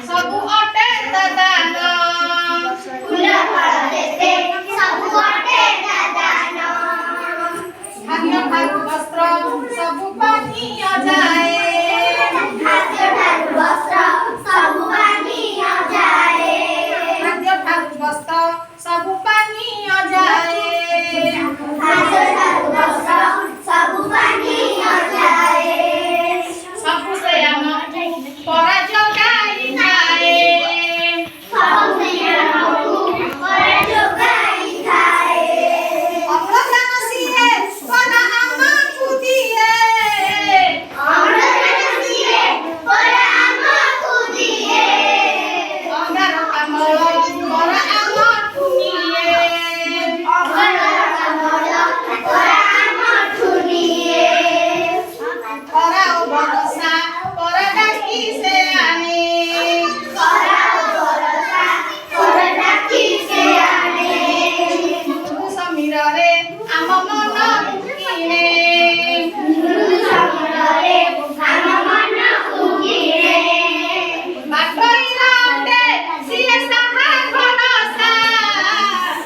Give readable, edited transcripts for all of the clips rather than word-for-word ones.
ସବୁ ଅଟେ ଦାଦାନ ଫୁଲ ଫଳ ଯେତେ ସବୁ ଅଟେ ଦାଦାନ ଖାଦ୍ୟ ଠାରୁ ବସ୍ତ୍ର ସବୁ ପାନୀୟ ଯାଏ ଖାଦ୍ୟ ଠାରୁ ବସ୍ତ୍ର ସବୁ ପାନୀୟ ଯାଏ ଖାଦ୍ୟ ଠାରୁ ବସ୍ତ୍ର ସବୁ ପାନୀୟ ଯାଏ ଖାଦ୍ୟ ଠାରୁ ବସ୍ତ୍ର ସବୁ ପାନୀୟ ଯାଏ ସବୁ ସେ ଆମକୁ ପରାଯୋଗାଇ ଥାଏ ସବୁ ସେ ଆମକୁ ପରାଯୋଗାଇ ଥାଏ ଅମ୍ଳଜାନ ସିଏ ପର ଆମକୁ ଦିଏ ଅମ୍ଳଜାନ ସିଏ ପର ଆମକୁ ଦିଏ ଅଙ୍ଗାର କାମଳ ପର ଆମଠୁ ନିଏ ଅଙ୍ଗାର କାମଳ ପର ଆମଠୁ ନିଏ ଖରା ଓ ବର୍ଷା ପର ଡାକି ସେ ଆଣେ ଖରା ଓ ବର୍ଷା ପର ଡାକି ସେ ଆଣେ ମୃଦୁ ସମୀରରେ ଆମ ମନ କିଣେ ମୃଦୁ ସମୀରରେ ଆମ ମନକୁ କିଣେ ବାଟୋଇର ଅଟେ ସିଏ ସାହା ଭରସା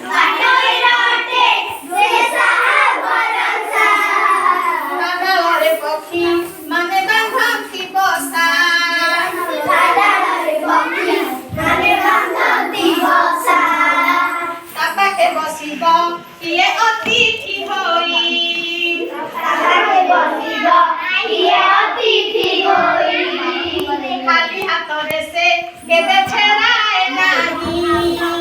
ବାଟୋଇର ଅଟେ ସିଏ ସାହା ଭରସା ବାଦଳରେ ପକ୍ଷୀ ମାନେ ବାନ୍ଧନ୍ତି ବସା ବାଦଳରେ ପକ୍ଷୀ ମାନେ ବାନ୍ଧନ୍ତି ବସା ତା ପାଖେ ବସିବ କିଏ ଅତିଥି ହୋଇ ତା ପାଖେ ବସିବ କିଏ ଅତିଥି ହୋଇ ଖାଲି ହାତରେ ସେ କେବେ ଫେରାଏ ନାହିଁ